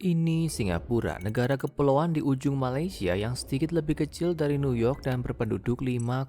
Ini Singapura, negara kepulauan di ujung Malaysia yang sedikit lebih kecil dari New York dan berpenduduk 5,6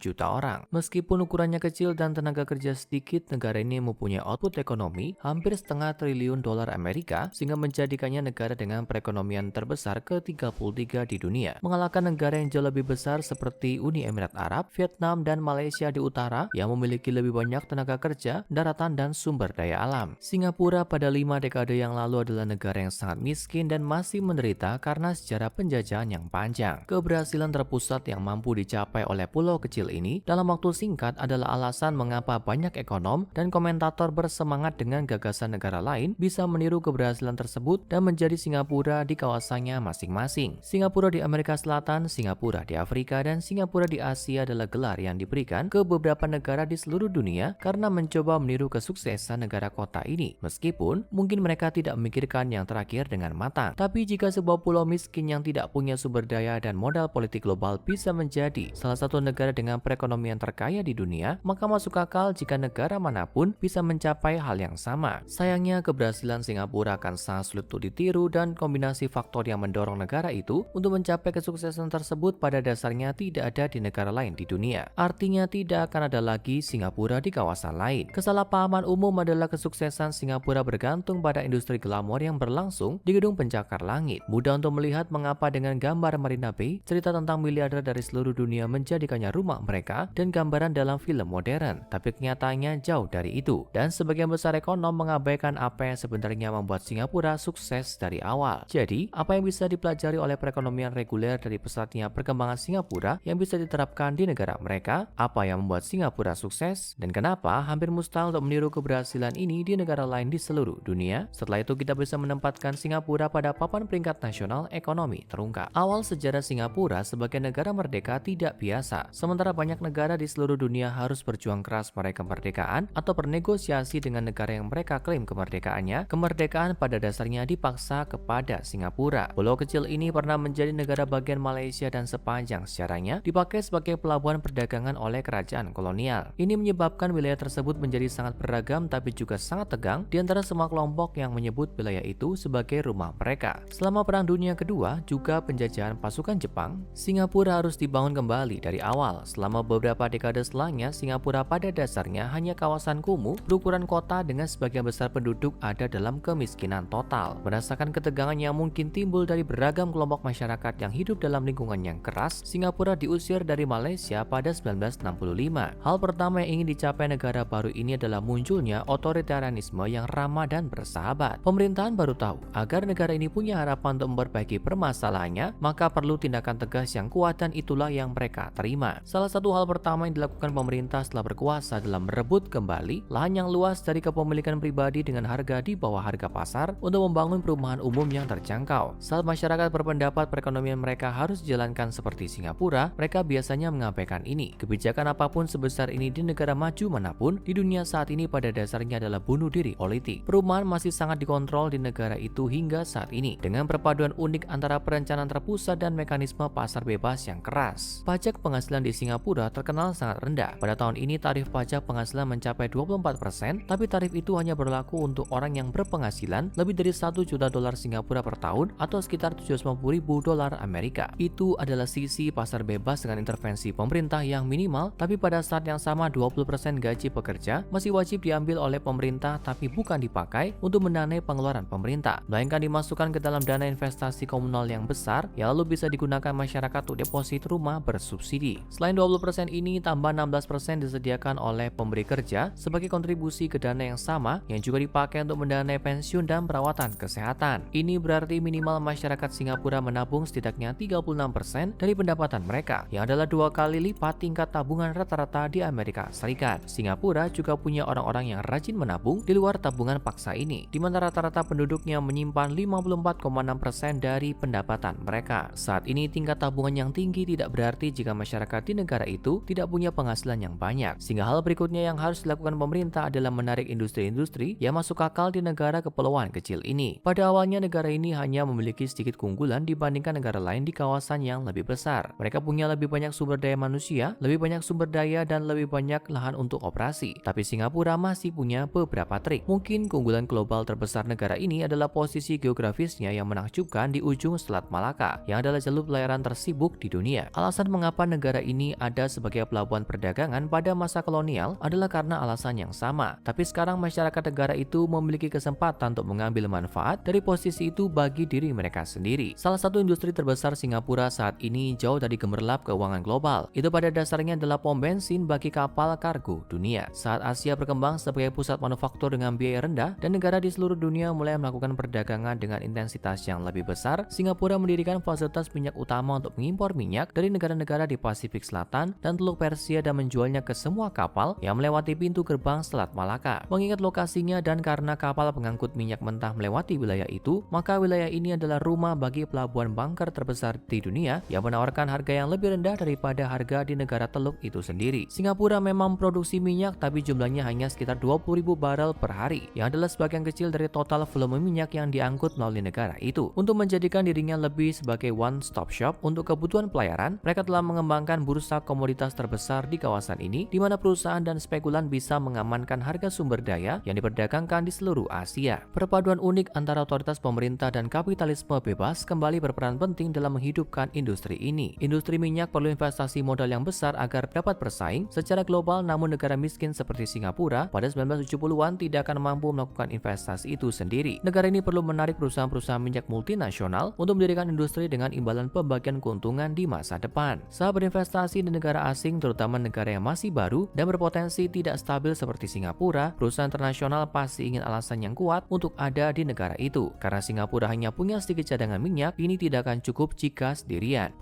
juta orang. Meskipun ukurannya kecil dan tenaga kerja sedikit, negara ini mempunyai output ekonomi hampir setengah triliun dolar Amerika, sehingga menjadikannya negara dengan perekonomian terbesar ke-33 di dunia. Mengalahkan negara yang jauh lebih besar seperti Uni Emirat Arab, Vietnam, dan Malaysia di utara yang memiliki lebih banyak tenaga kerja, daratan, dan sumber daya alam. Singapura pada 5 dekade yang lalu adalah negara yang sangat miskin dan masih menderita karena sejarah penjajahan yang panjang. Keberhasilan terpusat yang mampu dicapai oleh pulau kecil ini dalam waktu singkat adalah alasan mengapa banyak ekonom dan komentator bersemangat dengan gagasan negara lain bisa meniru keberhasilan tersebut dan menjadi Singapura di kawasannya masing-masing. Singapura di Amerika Selatan, Singapura di Afrika, dan Singapura di Asia adalah gelar yang diberikan ke beberapa negara di seluruh dunia karena mencoba meniru kesuksesan negara kota ini. Meskipun mungkin mereka tidak memikirkan yang terakhir dengan matang. Tapi jika sebuah pulau miskin yang tidak punya sumber daya dan modal politik global bisa menjadi salah satu negara dengan perekonomian terkaya di dunia, maka masuk akal jika negara manapun bisa mencapai hal yang sama. Sayangnya keberhasilan Singapura akan sangat sulit untuk ditiru dan kombinasi faktor yang mendorong negara itu untuk mencapai kesuksesan tersebut pada dasarnya tidak ada di negara lain di dunia. Artinya tidak akan ada lagi Singapura di kawasan lain. Kesalahpahaman umum adalah kesuksesan Singapura bergantung pada industri glamor yang berlangsung di gedung pencakar langit. Mudah untuk melihat mengapa dengan gambar Marina Bay, cerita tentang miliarder dari seluruh dunia menjadikannya rumah mereka dan gambaran dalam film modern. Tapi kenyataannya jauh dari itu. Dan sebagian besar ekonom mengabaikan apa yang sebenarnya membuat Singapura sukses dari awal. Jadi, apa yang bisa dipelajari oleh perekonomian reguler dari pesatnya perkembangan Singapura yang bisa diterapkan di negara mereka? Apa yang membuat Singapura sukses? Dan kenapa hampir mustahil untuk meniru keberhasilan ini di negara lain di seluruh dunia? Setelah itu kita bisa menempatkan Singapura pada papan peringkat nasional ekonomi terungkap. Awal sejarah Singapura sebagai negara merdeka tidak biasa. Sementara banyak negara di seluruh dunia harus berjuang keras meraih kemerdekaan atau bernegosiasi dengan negara yang mereka klaim kemerdekaannya, kemerdekaan pada dasarnya dipaksa kepada Singapura. Pulau kecil ini pernah menjadi negara bagian Malaysia dan sepanjang sejarahnya dipakai sebagai pelabuhan perdagangan oleh kerajaan kolonial. Ini menyebabkan wilayah tersebut menjadi sangat beragam tapi juga sangat tegang di antara semua kelompok yang menyebut wilayah itu sebagai rumah mereka. Selama Perang Dunia Kedua, juga penjajahan pasukan Jepang, Singapura harus dibangun kembali dari awal. Selama beberapa dekade setelahnya, Singapura pada dasarnya hanya kawasan kumuh berukuran kota dengan sebagian besar penduduk ada dalam kemiskinan total. Merasakan ketegangan yang mungkin timbul dari beragam kelompok masyarakat yang hidup dalam lingkungan yang keras, Singapura diusir dari Malaysia pada 1965. Hal pertama yang ingin dicapai negara baru ini adalah munculnya otoritarianisme yang ramah dan bersahabat. Pemerintahan baru tahu agar negara ini punya harapan untuk memperbaiki permasalahannya, maka perlu tindakan tegas yang kuat dan itulah yang mereka terima. Salah satu hal pertama yang dilakukan pemerintah setelah berkuasa adalah merebut kembali lahan yang luas dari kepemilikan pribadi dengan harga di bawah harga pasar untuk membangun perumahan umum yang terjangkau. Saat masyarakat berpendapat perekonomian mereka harus dijalankan seperti Singapura, mereka biasanya mengabaikan ini. Kebijakan apapun sebesar ini di negara maju manapun di dunia saat ini pada dasarnya adalah bunuh diri politik. Perumahan masih sangat dikontrol di negara itu hingga saat ini dengan perpaduan unik antara perencanaan terpusat dan mekanisme pasar bebas yang keras. Pajak penghasilan di Singapura terkenal sangat rendah. Pada tahun ini tarif pajak penghasilan mencapai 24%, tapi tarif itu hanya berlaku untuk orang yang berpenghasilan lebih dari 1 juta dolar Singapura per tahun atau sekitar 750.000 dolar Amerika. Itu adalah sisi pasar bebas dengan intervensi pemerintah yang minimal, tapi pada saat yang sama 20% gaji pekerja masih wajib diambil oleh pemerintah tapi bukan dipakai untuk mendanai pengeluaran pemerintah, melainkan dimasukkan ke dalam dana investasi komunal yang besar yang lalu bisa digunakan masyarakat untuk deposit rumah bersubsidi. Selain 20% ini, tambah 16% disediakan oleh pemberi kerja sebagai kontribusi ke dana yang sama yang juga dipakai untuk mendanai pensiun dan perawatan kesehatan. Ini berarti minimal masyarakat Singapura menabung setidaknya 36% dari pendapatan mereka, yang adalah 2 kali lipat tingkat tabungan rata-rata di Amerika Serikat. Singapura juga punya orang-orang yang rajin menabung di luar tabungan paksa ini, di mana rata-rata penduduknya menyimpan 54,6% dari pendapatan mereka. Saat ini tingkat tabungan yang tinggi tidak berarti jika masyarakat di negara itu tidak punya penghasilan yang banyak. Sehingga hal berikutnya yang harus dilakukan pemerintah adalah menarik industri-industri yang masuk akal di negara kepulauan kecil ini. Pada awalnya negara ini hanya memiliki sedikit keunggulan dibandingkan negara lain di kawasan yang lebih besar. Mereka punya lebih banyak sumber daya manusia, lebih banyak sumber daya dan lebih banyak lahan untuk operasi. Tapi Singapura masih punya beberapa trik. Mungkin keunggulan global terbesar negara ini adalah posisi posisi geografisnya yang menakjubkan di ujung Selat Malaka, yang adalah jalur pelayaran tersibuk di dunia. Alasan mengapa negara ini ada sebagai pelabuhan perdagangan pada masa kolonial adalah karena alasan yang sama. Tapi sekarang masyarakat negara itu memiliki kesempatan untuk mengambil manfaat dari posisi itu bagi diri mereka sendiri. Salah satu industri terbesar Singapura saat ini jauh dari gemerlap keuangan global. Itu pada dasarnya adalah pom bensin bagi kapal kargo dunia. Saat Asia berkembang sebagai pusat manufaktur dengan biaya rendah dan negara di seluruh dunia mulai melakukan perdagangan dengan intensitas yang lebih besar, Singapura mendirikan fasilitas minyak utama untuk mengimpor minyak dari negara-negara di Pasifik Selatan dan Teluk Persia dan menjualnya ke semua kapal yang melewati pintu gerbang Selat Malaka. Mengingat lokasinya dan karena kapal pengangkut minyak mentah melewati wilayah itu, maka wilayah ini adalah rumah bagi pelabuhan bunker terbesar di dunia yang menawarkan harga yang lebih rendah daripada harga di negara teluk itu sendiri. Singapura memang memproduksi minyak, tapi jumlahnya hanya sekitar 20.000 barel per hari, yang adalah sebagian kecil dari total volume minyak yang diangkut melalui negara itu. Untuk menjadikan dirinya lebih sebagai one-stop shop untuk kebutuhan pelayaran, mereka telah mengembangkan bursa komoditas terbesar di kawasan ini, di mana perusahaan dan spekulan bisa mengamankan harga sumber daya yang diperdagangkan di seluruh Asia. Perpaduan unik antara otoritas pemerintah dan kapitalisme bebas kembali berperan penting dalam menghidupkan industri ini. Industri minyak perlu investasi modal yang besar agar dapat bersaing secara global, namun negara miskin seperti Singapura pada 1970-an tidak akan mampu melakukan investasi itu sendiri. Negara ini perlu menarik perusahaan-perusahaan minyak multinasional untuk mendirikan industri dengan imbalan pembagian keuntungan di masa depan. Saat berinvestasi di negara asing, terutama negara yang masih baru dan berpotensi tidak stabil seperti Singapura, perusahaan internasional pasti ingin alasan yang kuat untuk ada di negara itu. Karena Singapura hanya punya sedikit cadangan minyak, ini tidak akan cukup jika sendirian.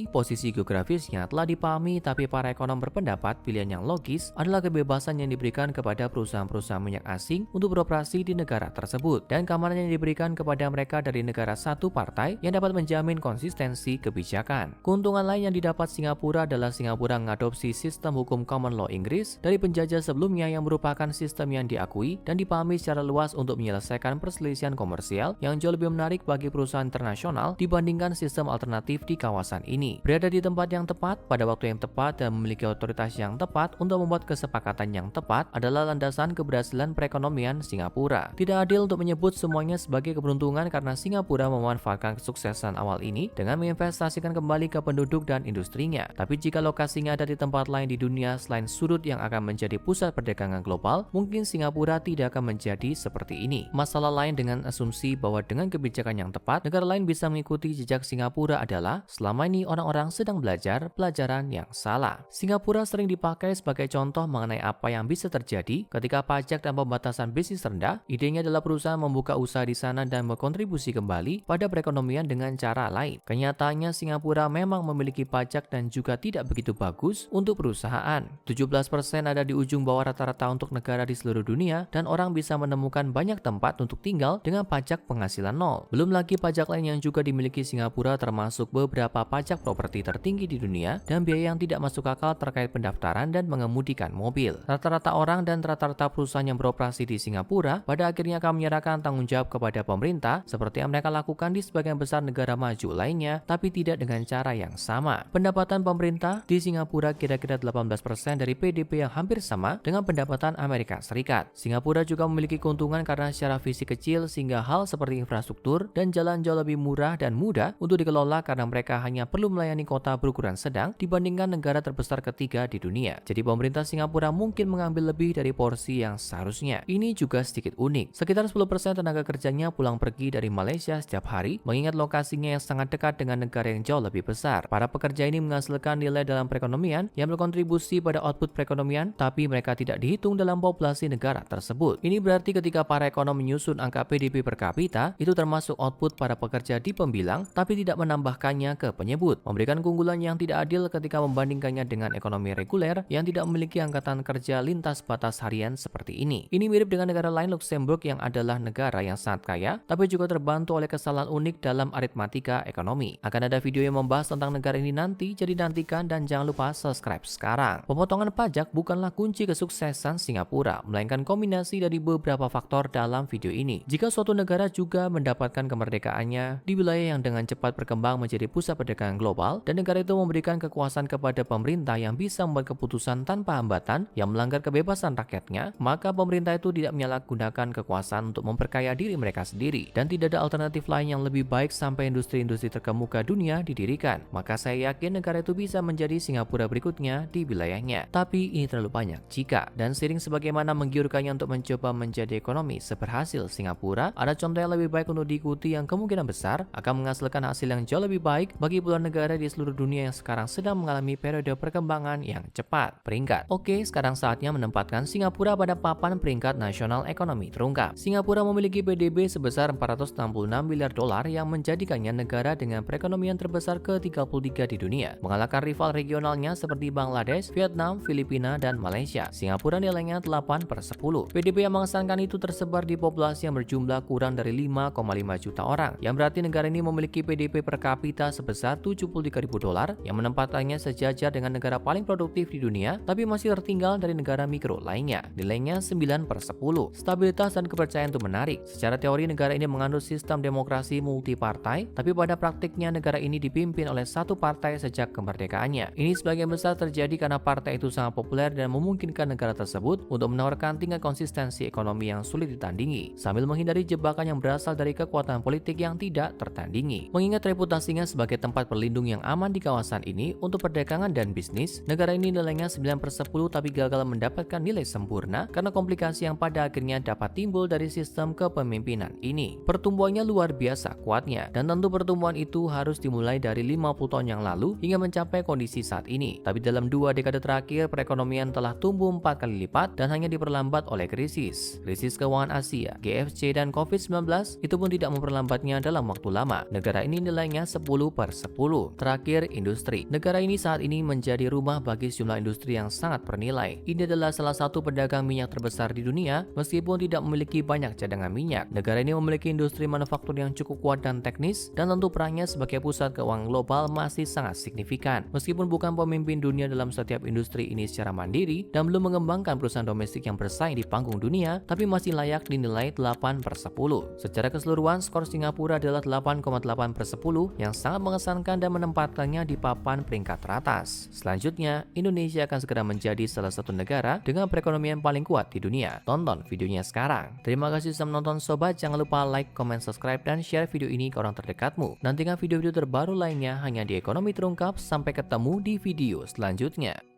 Posisi geografisnya telah dipahami, tapi para ekonom berpendapat pilihan yang logis adalah kebebasan yang diberikan kepada perusahaan-perusahaan minyak asing untuk beroperasi di negara tersebut, dan keamanan yang diberikan kepada mereka dari negara satu partai yang dapat menjamin konsistensi kebijakan. Keuntungan lain yang didapat Singapura adalah Singapura mengadopsi sistem hukum common law Inggris dari penjajah sebelumnya, yang merupakan sistem yang diakui dan dipahami secara luas untuk menyelesaikan perselisihan komersial yang jauh lebih menarik bagi perusahaan internasional dibandingkan sistem alternatif di kawasan ini. Berada di tempat yang tepat pada waktu yang tepat dan memiliki otoritas yang tepat untuk membuat kesepakatan yang tepat adalah landasan keberhasilan perekonomian Singapura. Tidak adil untuk menyebut semuanya sebagai keberuntungan karena Singapura memanfaatkan kesuksesan awal ini dengan menginvestasikan kembali ke penduduk dan industrinya. Tapi jika lokasinya ada di tempat lain di dunia selain sudut yang akan menjadi pusat perdagangan global, mungkin Singapura tidak akan menjadi seperti ini. Masalah lain dengan asumsi bahwa dengan kebijakan yang tepat, negara lain bisa mengikuti jejak Singapura adalah selama ini orang-orang sedang belajar pelajaran yang salah. Singapura sering dipakai sebagai contoh mengenai apa yang bisa terjadi ketika pajak dan pembatasan bisnis rendah. Idenya adalah perusahaan membuka usaha di sana dan berkontribusi kembali pada perekonomian dengan cara lain. Kenyataannya Singapura memang memiliki pajak dan juga tidak begitu bagus untuk perusahaan. 17% ada di ujung bawah rata-rata untuk negara di seluruh dunia, dan orang bisa menemukan banyak tempat untuk tinggal dengan pajak penghasilan nol. Belum lagi pajak lain yang juga dimiliki Singapura, termasuk beberapa pajak properti tertinggi di dunia dan biaya yang tidak masuk akal terkait pendaftaran dan mengemudikan mobil. Rata-rata orang dan rata-rata perusahaan yang beroperasi di Singapura pada akhirnya akan menyerahkan tanggung jawab kepada pemerintah seperti yang mereka lakukan di sebagian besar negara maju lainnya, tapi tidak dengan cara yang sama. Pendapatan pemerintah di Singapura kira-kira 18% dari PDB yang hampir sama dengan pendapatan Amerika Serikat. Singapura juga memiliki keuntungan karena secara fisik kecil, sehingga hal seperti infrastruktur dan jalan jauh lebih murah dan mudah untuk dikelola karena mereka hanya perlu melayani kota berukuran sedang dibandingkan negara terbesar ketiga di dunia. Jadi pemerintah Singapura mungkin mengambil lebih dari porsi yang seharusnya. Ini juga sedikit unik. Sekitar 10% tenaga kerjanya pulang pergi dari Malaysia setiap hari, mengingat lokasinya yang sangat dekat dengan negara yang jauh lebih besar. Para pekerja ini menghasilkan nilai dalam perekonomian yang berkontribusi pada output perekonomian, tapi mereka tidak dihitung dalam populasi negara tersebut. Ini berarti ketika para ekonom menyusun angka PDB per kapita, itu termasuk output para pekerja di pembilang, tapi tidak menambahkannya ke penyebut, memberikan keunggulan yang tidak adil ketika membandingkannya dengan ekonomi reguler yang tidak memiliki angkatan kerja lintas batas harian seperti ini. Ini mirip dengan negara lain, Luxembourg, yang adalah negara yang sangat kaya, tapi juga terbantu oleh kesalahan unik dalam aritmatika ekonomi. Akan ada video yang membahas tentang negara ini nanti, jadi nantikan dan jangan lupa subscribe sekarang. Pemotongan pajak bukanlah kunci kesuksesan Singapura, melainkan kombinasi dari beberapa faktor dalam video ini. Jika suatu negara juga mendapatkan kemerdekaannya di wilayah yang dengan cepat berkembang menjadi pusat perdagangan global, dan negara itu memberikan kekuasaan kepada pemerintah yang bisa membuat keputusan tanpa hambatan yang melanggar kebebasan rakyatnya, maka pemerintah itu tidak menyalahgunakan kekuasaan untuk memperkaya diri mereka mereka sendiri, dan tidak ada alternatif lain yang lebih baik sampai industri-industri terkemuka dunia didirikan. Maka saya yakin negara itu bisa menjadi Singapura berikutnya di wilayahnya. Tapi ini terlalu banyak jika, dan seiring sebagaimana menggiurkannya untuk mencoba menjadi ekonomi seberhasil Singapura, ada contoh yang lebih baik untuk diikuti yang kemungkinan besar akan menghasilkan hasil yang jauh lebih baik bagi puluhan negara di seluruh dunia yang sekarang sedang mengalami periode perkembangan yang cepat. Peringkat. Oke, sekarang saatnya menempatkan Singapura pada papan peringkat nasional ekonomi terungkap. Singapura memiliki PDB sebesar 466 miliar dolar yang menjadikannya negara dengan perekonomian terbesar ke-33 di dunia, mengalahkan rival regionalnya seperti Bangladesh, Vietnam, Filipina, dan Malaysia. Singapura nilainya 8/10. PDB yang mengesankan itu tersebar di populasi yang berjumlah kurang dari 5,5 juta orang, yang berarti negara ini memiliki PDB per kapita sebesar 73.000 dolar yang menempatkannya sejajar dengan negara paling produktif di dunia, tapi masih tertinggal dari negara mikro lainnya. Nilainya 9/10. Stabilitas dan kepercayaan itu menarik. Secara teori negara ini menganut sistem demokrasi multipartai, tapi pada praktiknya negara ini dipimpin oleh satu partai sejak kemerdekaannya. Ini sebagian besar terjadi karena partai itu sangat populer dan memungkinkan negara tersebut untuk menawarkan tingkat konsistensi ekonomi yang sulit ditandingi, sambil menghindari jebakan yang berasal dari kekuatan politik yang tidak tertandingi. Mengingat reputasinya sebagai tempat berlindung yang aman di kawasan ini untuk perdagangan dan bisnis, negara ini nilainya 9/10 tapi gagal mendapatkan nilai sempurna karena komplikasi yang pada akhirnya dapat timbul dari sistem kepemimpinan ini. Pertumbuhannya luar biasa kuatnya, dan tentu pertumbuhan itu harus dimulai dari 50 tahun yang lalu hingga mencapai kondisi saat ini. Tapi dalam 2 dekade terakhir, perekonomian telah tumbuh 4 kali lipat dan hanya diperlambat oleh krisis keuangan Asia, GFC, dan COVID-19 itu pun tidak memperlambatnya dalam waktu lama. Negara ini nilainya 10/10. Terakhir, industri. Negara ini saat ini menjadi rumah bagi sejumlah industri yang sangat bernilai. Ini adalah salah satu pedagang minyak terbesar di dunia, meskipun tidak memiliki banyak cadangan minyak. Negara ini memiliki industri manufaktur yang cukup kuat dan teknis, dan tentu perannya sebagai pusat keuangan global masih sangat signifikan. Meskipun bukan pemimpin dunia dalam setiap industri ini secara mandiri dan belum mengembangkan perusahaan domestik yang bersaing di panggung dunia, tapi masih layak dinilai 8/10. Secara keseluruhan, skor Singapura adalah 8,8/10 yang sangat mengesankan dan menempatkannya di papan peringkat teratas. Selanjutnya, Indonesia akan segera menjadi salah satu negara dengan perekonomian paling kuat di dunia. Tonton videonya sekarang. Terima kasih sudah menonton sobat, jangan lupa like, comment, subscribe, dan share video ini ke orang terdekatmu. Nantikan video-video terbaru lainnya hanya di Ekonomi Terungkap. Sampai ketemu di video selanjutnya.